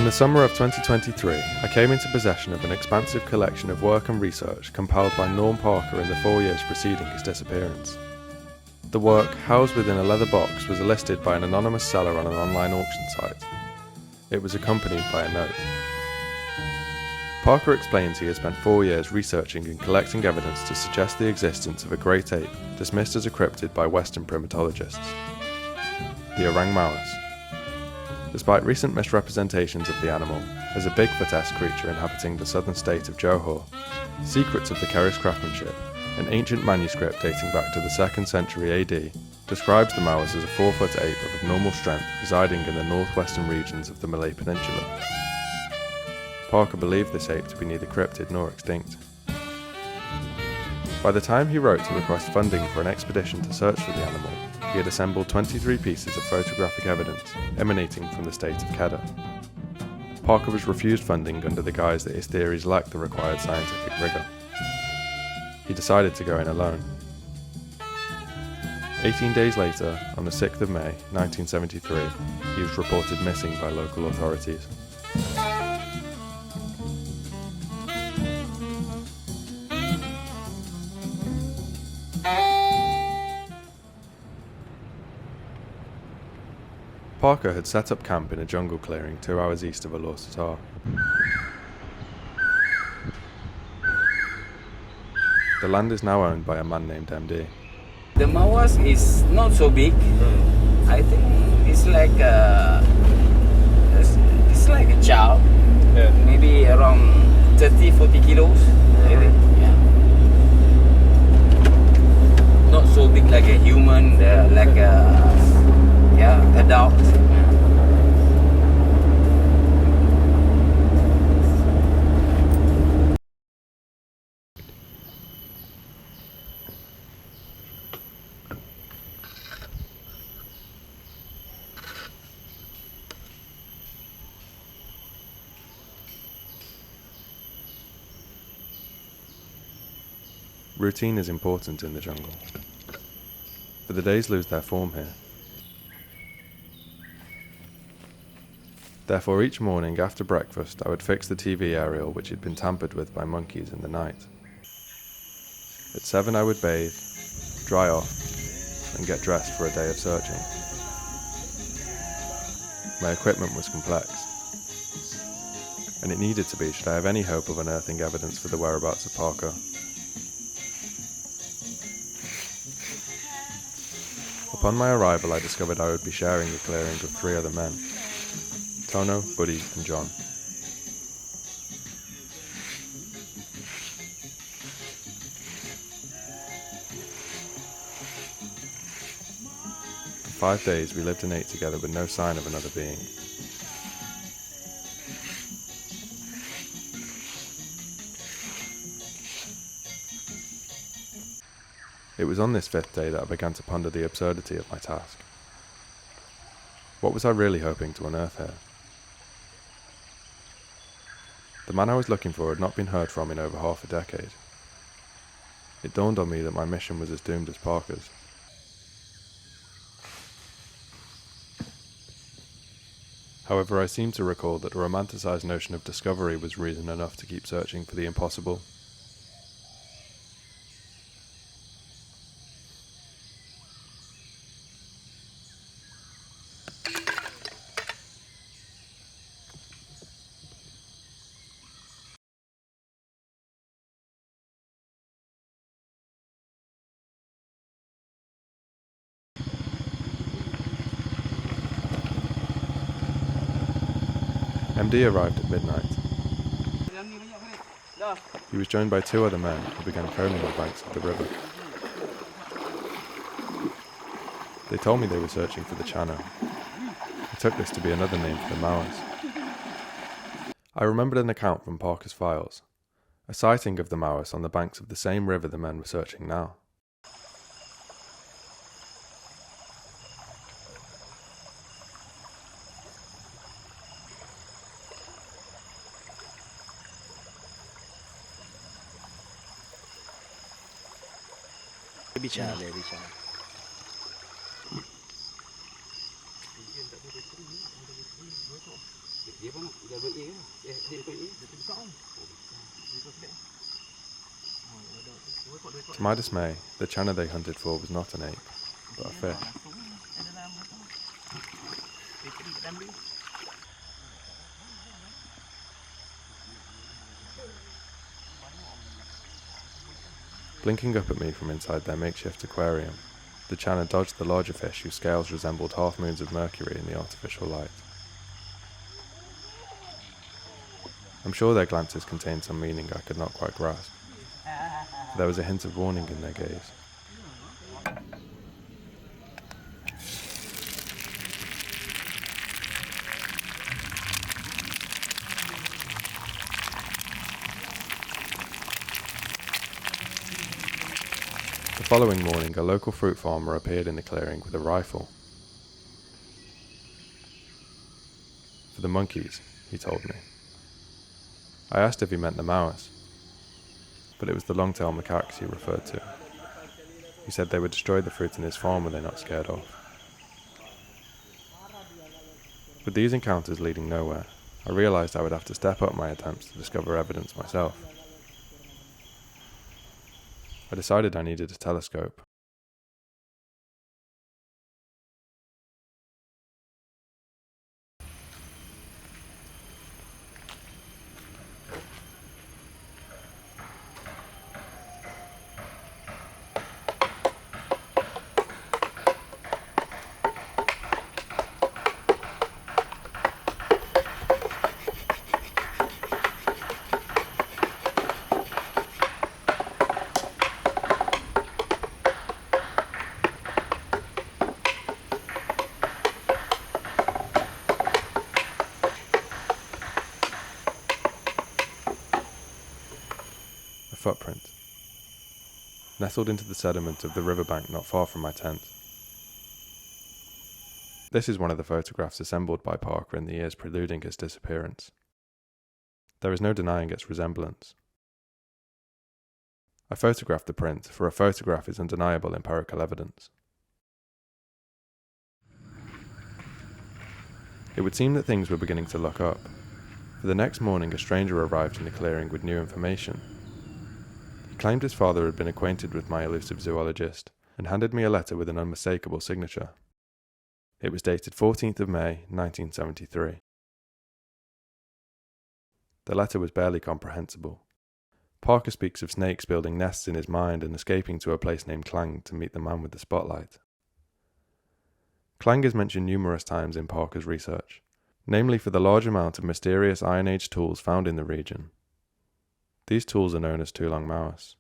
the summer of 2023, I came into possession of an expansive collection of work and research compiled by Norm Parker in the 4 years preceding his disappearance. The work, housed within a leather box, was listed by an anonymous seller on an online auction site. It was accompanied by a note. Parker explains he has spent 4 years researching and collecting evidence to suggest the existence of a great ape dismissed as a cryptid by Western primatologists, the Orang Mawas. Despite recent misrepresentations of the animal as a Bigfoot-esque creature inhabiting the southern state of Johor, secrets of the Keris craftsmanship, an ancient manuscript dating back to the 2nd century AD, describes the Mawas as a 4-foot ape of abnormal strength residing in the northwestern regions of the Malay Peninsula. Parker believed this ape to be neither cryptid nor extinct. By the time he wrote to request funding for an expedition to search for the animal, he had assembled 23 pieces of photographic evidence emanating from the state of Kedah. Parker was refused funding under the guise that his theories lacked the required scientific rigour. He decided to go in alone. 18 days later, on the 6th of May 1973, he was reported missing by local authorities. Parker had set up camp in a jungle clearing 2 hours east of Alor Setar. The land is now owned by a man named MD. The Mawas is not so big. I think it's like a child. Yeah. Maybe around 30-40 kilos. Maybe. Yeah. Not so big like a human, like a adult. Routine is important in the jungle, for the days lose their form here. Therefore, each morning after breakfast, I would fix the TV aerial which had been tampered with by monkeys in the night. At 7 I would bathe, dry off, and get dressed for a day of searching. My equipment was complex, and it needed to be should I have any hope of unearthing evidence for the whereabouts of Parker. Upon my arrival, I discovered I would be sharing the clearing with 3 other men: Tono, Buddy, and John. For 5 days we lived and ate together with no sign of another being. It was on this 5th day that I began to ponder the absurdity of my task. What was I really hoping to unearth here? The man I was looking for had not been heard from in over half a decade. It dawned on me that my mission was as doomed as Parker's. However, I seem to recall that a romanticised notion of discovery was reason enough to keep searching for the impossible. MD arrived at midnight. He was joined by 2 other men who began combing the banks of the river. They told me they were searching for the Chano. I took this to be another name for the Mawas. I remembered an account from Parker's files, a sighting of the Mawas on the banks of the same river the men were searching now. Bicara. To my dismay, the channa they hunted for was not an ape, but a fish. Blinking up at me from inside their makeshift aquarium, the channa dodged the larger fish whose scales resembled half-moons of mercury in the artificial light. I'm sure their glances contained some meaning I could not quite grasp. There was a hint of warning in their gaze. The following morning, a local fruit farmer appeared in the clearing with a rifle. For the monkeys, he told me. I asked if he meant the Mawas, but it was the long-tailed macaques he referred to. He said they would destroy the fruit in his farm when they're not scared off. With these encounters leading nowhere, I realised I would have to step up my attempts to discover evidence myself. I decided I needed a telescope. Footprint, nestled into the sediment of the riverbank not far from my tent. This is one of the photographs assembled by Parker in the years preluding his disappearance. There is no denying its resemblance. I photographed the print, for a photograph is undeniable empirical evidence. It would seem that things were beginning to look up, for the next morning a stranger arrived in the clearing with new information. He claimed his father had been acquainted with my elusive zoologist and handed me a letter with an unmistakable signature. It was dated 14th of May, 1973. The letter was barely comprehensible. Parker speaks of snakes building nests in his mind and escaping to a place named Klang to meet the man with the spotlight. Klang is mentioned numerous times in Parker's research, namely for the large amount of mysterious Iron Age tools found in the region. These tools are known as Orang Mawas,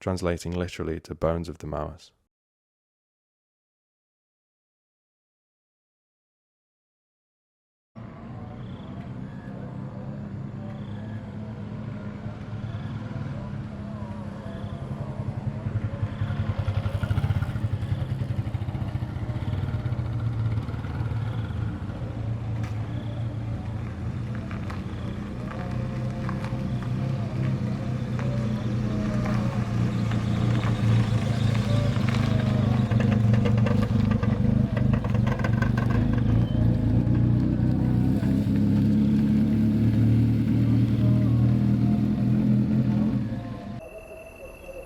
translating literally to bones of the Mawas.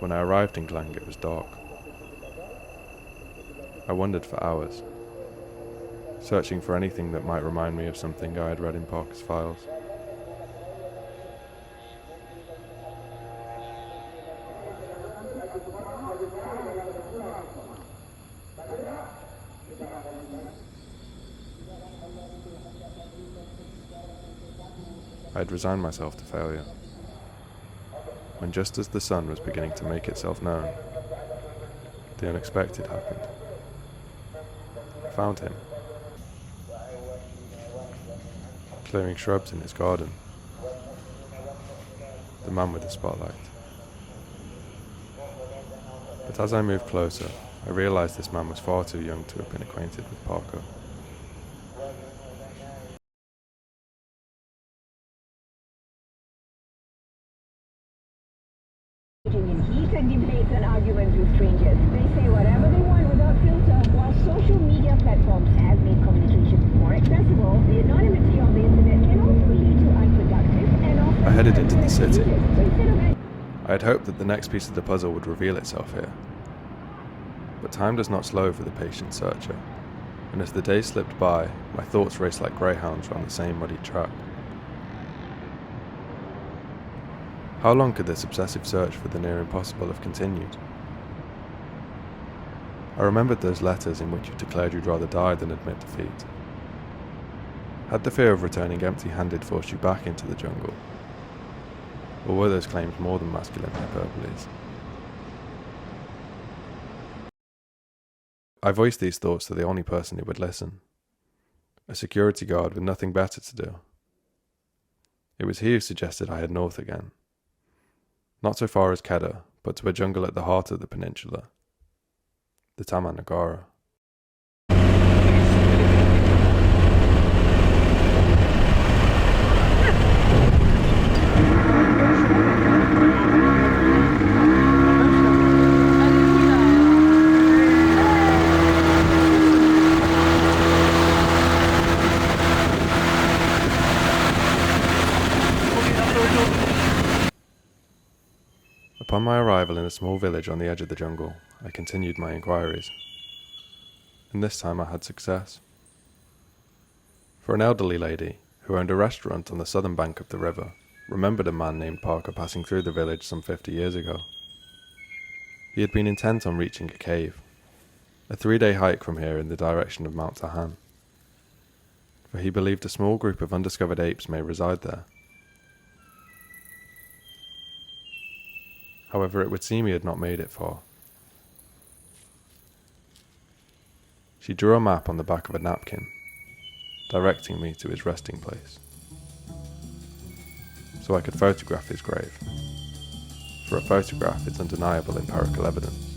When I arrived in Klang, it was dark. I wandered for hours, searching for anything that might remind me of something I had read in Parker's files. I had resigned myself to failure, when just as the sun was beginning to make itself known, the unexpected happened. I found him, clearing shrubs in his garden, the man with the spotlight. But as I moved closer, I realised this man was far too young to have been acquainted with Parker. In heated debates and arguments with strangers. They say whatever they want without filter. While social media platforms have made communication more accessible, the anonymity of the internet headed into the city. I had hoped that the next piece of the puzzle would reveal itself here. But time does not slow for the patient searcher, and as the days slipped by, my thoughts raced like greyhounds round the same muddy track. How long could this obsessive search for the near impossible have continued? I remembered those letters in which you declared you'd rather die than admit defeat. Had the fear of returning empty-handed forced you back into the jungle? Or were those claims more than masculine hyperboles? I voiced these thoughts to the only person who would listen. A security guard with nothing better to do. It was he who suggested I head north again. Not so far as Kedah, but to a jungle at the heart of the peninsula. The Taman Negara. Upon my arrival in a small village on the edge of the jungle, I continued my inquiries. And this time I had success. For an elderly lady, who owned a restaurant on the southern bank of the river, remembered a man named Parker passing through the village some 50 years ago. He had been intent on reaching a cave, a 3-day hike from here in the direction of Mount Tahan, for he believed a small group of undiscovered apes may reside there. However, it would seem he had not made it far. She drew a map on the back of a napkin, directing me to his resting place, so I could photograph his grave, for a photograph is undeniable empirical evidence.